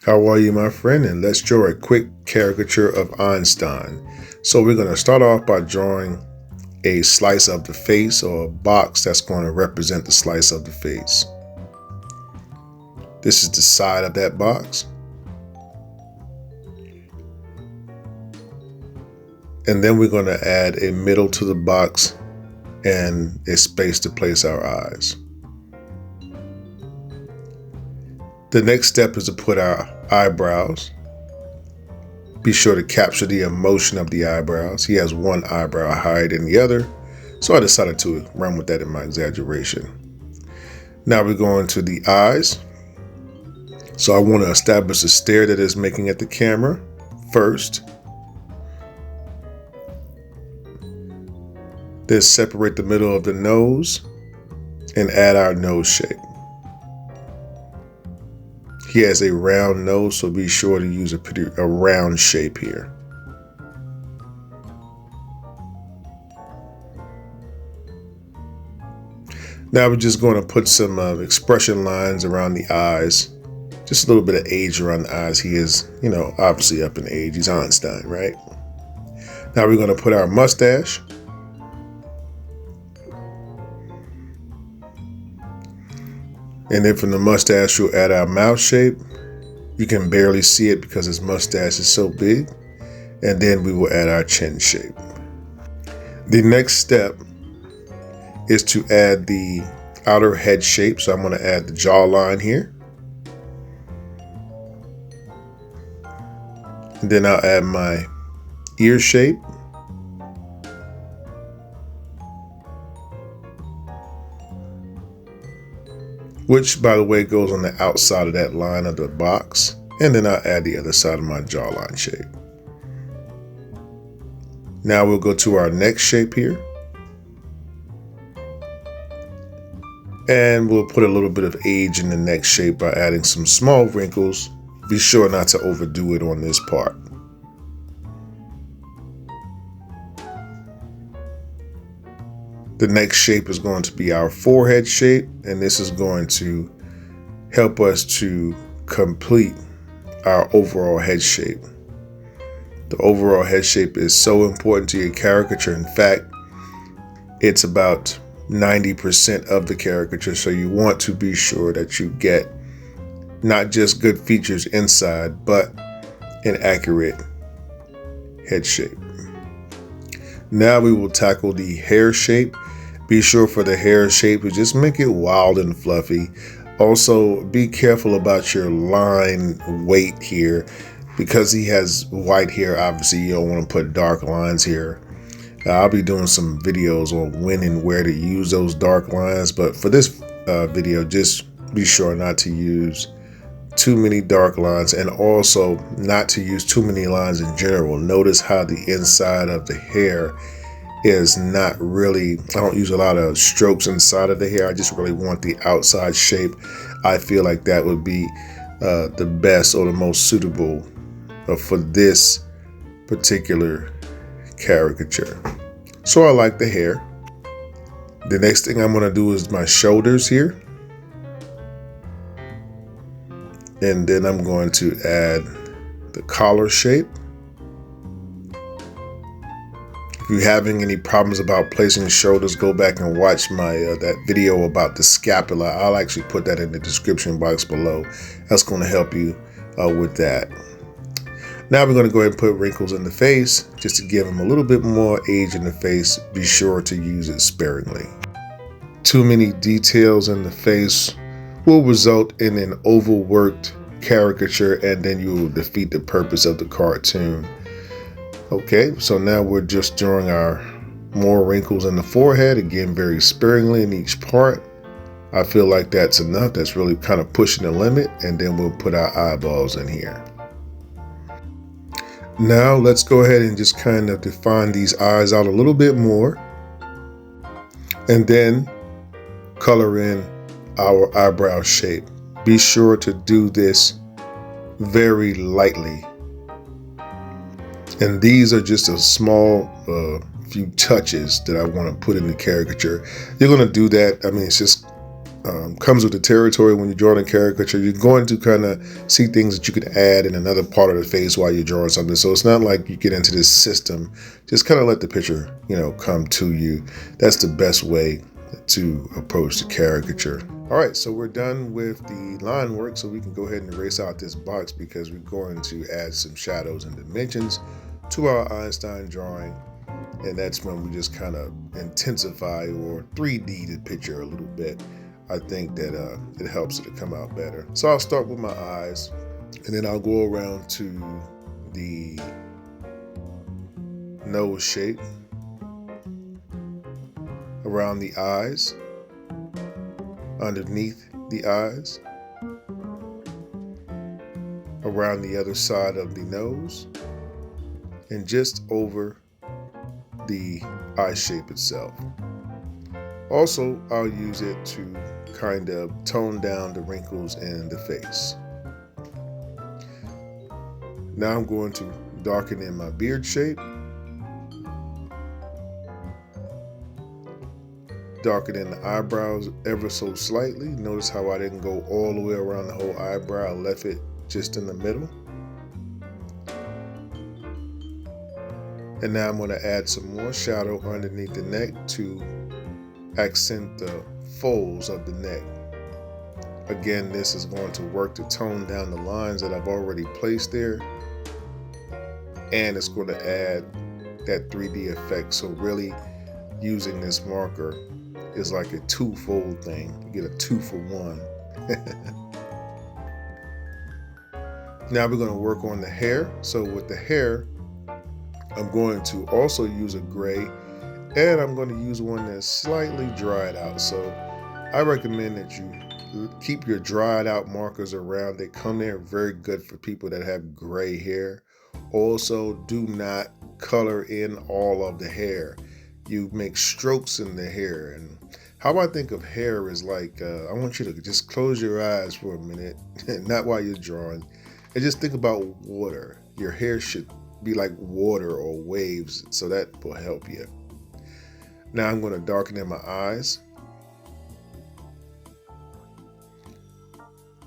How are you, my friend? And let's draw a quick caricature of Einstein. So we're going to start off by drawing a slice of the face, or a box that's going to represent the slice of the face. This is the side of that box. And then we're going to add a middle to the box and a space to place our eyes. The next step is to put our eyebrows. Be sure to capture the emotion of the eyebrows. He has one eyebrow higher than the other, so I decided to run with that in my exaggeration. Now we're going to the eyes. So I want to establish a stare that is making at the camera first. Then separate the middle of the nose and add our nose shape. He has a round nose, so be sure to use a round shape here. Now we're just going to put some expression lines around the eyes. Just a little bit of age around the eyes. He is, obviously up in age. He's Einstein, right? Now we're going to put our mustache. And then from the mustache, we'll add our mouth shape. You can barely see it because his mustache is so big. And then we will add our chin shape. The next step is to add the outer head shape. So I'm going to add the jawline here. And then I'll add my ear shape. Which, by the way, goes on the outside of that line of the box. And then I'll add the other side of my jawline shape. Now we'll go to our neck shape here. And we'll put a little bit of age in the neck shape by adding some small wrinkles. Be sure not to overdo it on this part. The next shape is going to be our forehead shape, and this is going to help us to complete our overall head shape. The overall head shape is so important to your caricature. In fact, it's about 90% of the caricature, so you want to be sure that you get not just good features inside, but an accurate head shape. Now we will tackle the hair shape. Be sure for the hair shape to just make it wild and fluffy. Also, be careful about your line weight here. Because he has white hair, obviously you don't want to put dark lines here. I'll be doing some videos on when and where to use those dark lines. But for this video, just be sure not to use too many dark lines, and also not to use too many lines in general. Notice how the inside of the hair is not really, I don't use a lot of strokes inside of the hair. I just really want the outside shape. I feel like that would be the best or the most suitable for this particular caricature. So I like the hair. The next thing I'm going to do is my shoulders here. And then I'm going to add the collar shape. If you're having any problems about placing shoulders, go back and watch my that video about the scapula. I'll actually put that in the description box below. That's going to help you with that. Now we're going to go ahead and put wrinkles in the face just to give them a little bit more age in the face. Be sure to use it sparingly. Too many details in the face will result in an overworked caricature, and then you will defeat the purpose of the cartoon. Okay, so now we're just drawing our more wrinkles in the forehead, again very sparingly in each part. I feel like that's enough. That's really kind of pushing the limit, and then we'll put our eyeballs in here. Now let's go ahead and just kind of define these eyes out a little bit more, and then color in our eyebrow shape. Be sure to do this very lightly. And these are just a small few touches that I want to put in the caricature. You're going to do that. I mean, it's just comes with the territory when you're drawing a caricature. You're going to kind of see things that you could add in another part of the face while you're drawing something. So it's not like you get into this system. Just kind of let the picture, come to you. That's the best way to approach the caricature. All right, so we're done with the line work, so we can go ahead and erase out this box because we're going to add some shadows and dimensions to our Einstein drawing. And that's when we just kind of intensify or 3D the picture a little bit. I think that it helps it to come out better. So I'll start with my eyes, and then I'll go around to the nose shape, around the eyes, underneath the eyes, around the other side of the nose, and just over the eye shape itself. Also, I'll use it to kind of tone down the wrinkles in the face. Now I'm going to darken in my beard shape, darken in the eyebrows ever so slightly. Notice how I didn't go all the way around the whole eyebrow, I left it just in the middle. And now I'm going to add some more shadow underneath the neck to accent the folds of the neck. Again, this is going to work to tone down the lines that I've already placed there, and it's going to add that 3D effect. So really using this marker is like a twofold thing. You get a 2 for 1. Now we're going to work on the hair. So with the hair, I'm going to also use a gray, and I'm going to use one that's slightly dried out. So I recommend that you keep your dried out markers around. They come in very good for people that have gray hair. Also, do not color in all of the hair. You make strokes in the hair. And how I think of hair is like, I want you to just close your eyes for a minute, not while you're drawing, and just think about water. Your hair should be like water or waves, so that will help you. Now I'm going to darken in my eyes.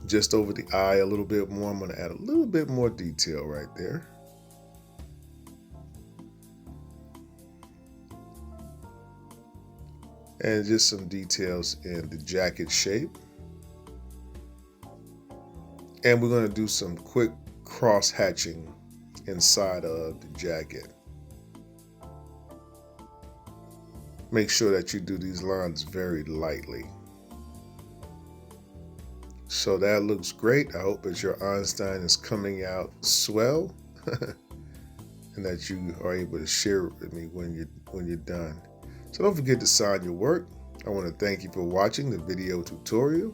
Just over the eye a little bit more. I'm going to add a little bit more detail right there. And just some details in the jacket shape. And we're going to do some quick cross hatching inside of the jacket. Make sure that you do these lines very lightly. So that looks great. I hope that your Einstein is coming out swell and that you are able to share it with me when you're done. So don't forget to sign your work. I want to thank you for watching the video tutorial.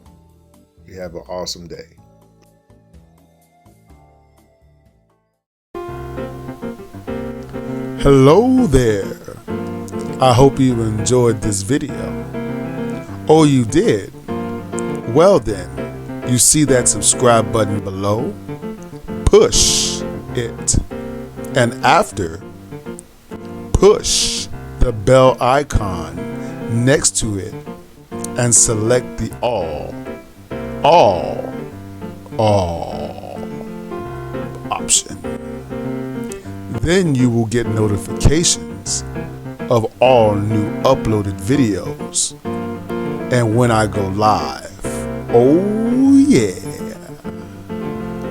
You have an awesome day. Hello there. I hope you enjoyed this video. Oh, you did? Well then, you see that subscribe button below? Push it. And after, push the bell icon next to it and select the all option. Then you will get notifications of all new uploaded videos and when I go live. Oh yeah.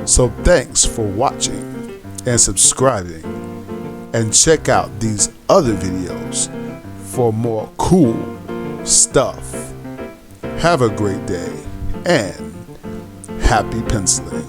So thanks for watching and subscribing, and check out these other videos for more cool stuff. Have a great day and happy penciling.